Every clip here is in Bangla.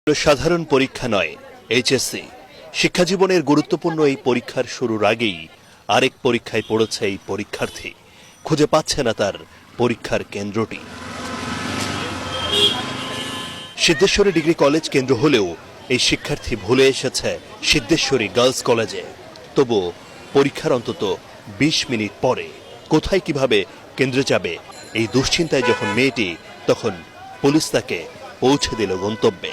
সাধারণ পরীক্ষা নয়, এইচএসসি। শিক্ষাজীবনের গুরুত্বপূর্ণ এই পরীক্ষার শুরুর আগেই আরেক পরীক্ষায় পড়েছে এই পরীক্ষার্থী। খুঁজে পাচ্ছে না তার পরীক্ষার কেন্দ্রটি। সিদ্ধেশ্বরী ডিগ্রি কলেজ কেন্দ্র হলেও এই শিক্ষার্থী ভুলে এসেছে সিদ্ধেশ্বরী গার্লস কলেজে। তবুও পরীক্ষার অন্তত ২০ মিনিট পরে কোথায় কিভাবে কেন্দ্রে যাবে এই দুশ্চিন্তায় যখন মেয়েটি, তখন পুলিশ তাকে পৌঁছে দিল গন্তব্যে।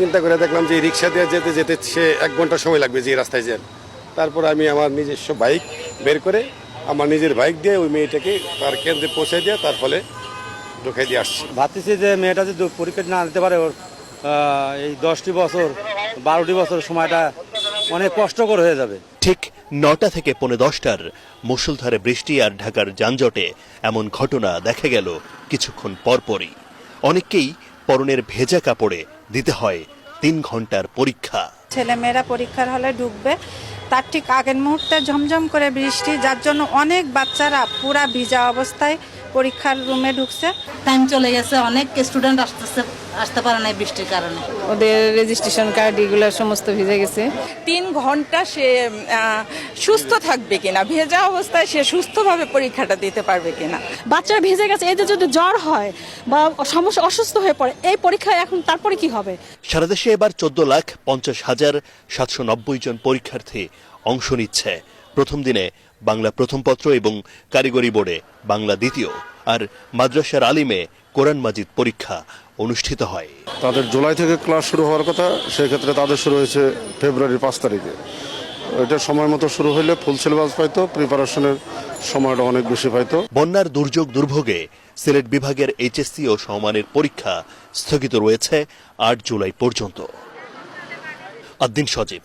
চিন্তা করে দেখলাম যে রিক্সা দিয়ে যেতে যেতে সে 1 ঘন্টা সময় লাগবে যে রাস্তায় যান। তারপর আমি আমার নিজস্ব বাইক বের করে আমার নিজের বাইক দিয়ে ওই মেয়েটাকে তার কেন্দ্রে পৌঁছে দিয়ে তার ফলে ঢুকাই দিয়ে আসছি। ভাবতেছি যে মেয়েটা যদি পরীক্ষা না দিতে পারে, ওর এই 10টি বছর 12টি বছর সময়টা অনেক কষ্টকর হয়ে যাবে। ঠিক 9টা থেকে 10:15টার মুষলধারে বৃষ্টি আর ঢাকার যানজটে এমন ঘটনা দেখা গেল কিছুক্ষণ পরপরই। অনেককেই পরনের ভেজা কাপড়ে দিতে হয় 3 ঘন্টার পরীক্ষা। ছেলেমেয়েরা পরীক্ষার হলে ঢুকবে, তার ঠিক আগের মুহূর্তে ঝমঝম করে বৃষ্টি, যার জন্য অনেক বাচ্চারা পুরা ভিজা অবস্থায় পরীক্ষার রুমে ঢুকছে। টাইম চলে গেছে, অনেক স্টুডেন্ট আসতে পারে না বৃষ্টির কারণে। ওদের রেজিস্ট্রেশন কার্ড এগুলো সমস্ত ভিজে গেছে। 3 ঘন্টা সে সুস্থ থাকবে কিনা, ভেজা অবস্থায় সে সুস্থভাবে পরীক্ষাটা দিতে পারবে কিনা। বাচ্চারা ভেজে গেছে, এতে যদি জ্বর হয় বা সমস্যা অসুস্থ হয়ে পড়ে, এই পরীক্ষায় এখন তারপরে কি হবে? সারা দেশে এবার 14,50,790 জন পরীক্ষার্থী অংশ নিচ্ছে। প্রথম দিনে বাংলা প্রথম পত্র এবং কারিগরি বোর্ডে বাংলা দ্বিতীয়, আর মাদ্রাসার আলিমে কোরআন মাজিদ পরীক্ষা অনুষ্ঠিত হয়। তাদের জুলাই থেকে ক্লাস শুরু হওয়ার কথা, সেক্ষেত্রে তাদের শুরু হয়েছে ফেব্রুয়ারির 5 তারিখে। এটা সময় মতো শুরু হইলে ফুল সিলেবাস পাইতো, প্রিপারেশনের সময়টা অনেক বেশি পাইতো। বন্যার দুর্যোগ দুর্ভোগে সিলেট বিভাগের এইচএসসি ও সমমানের পরীক্ষা স্থগিত রয়েছে 8 জুলাই পর্যন্ত। আদ্দিন সজীব।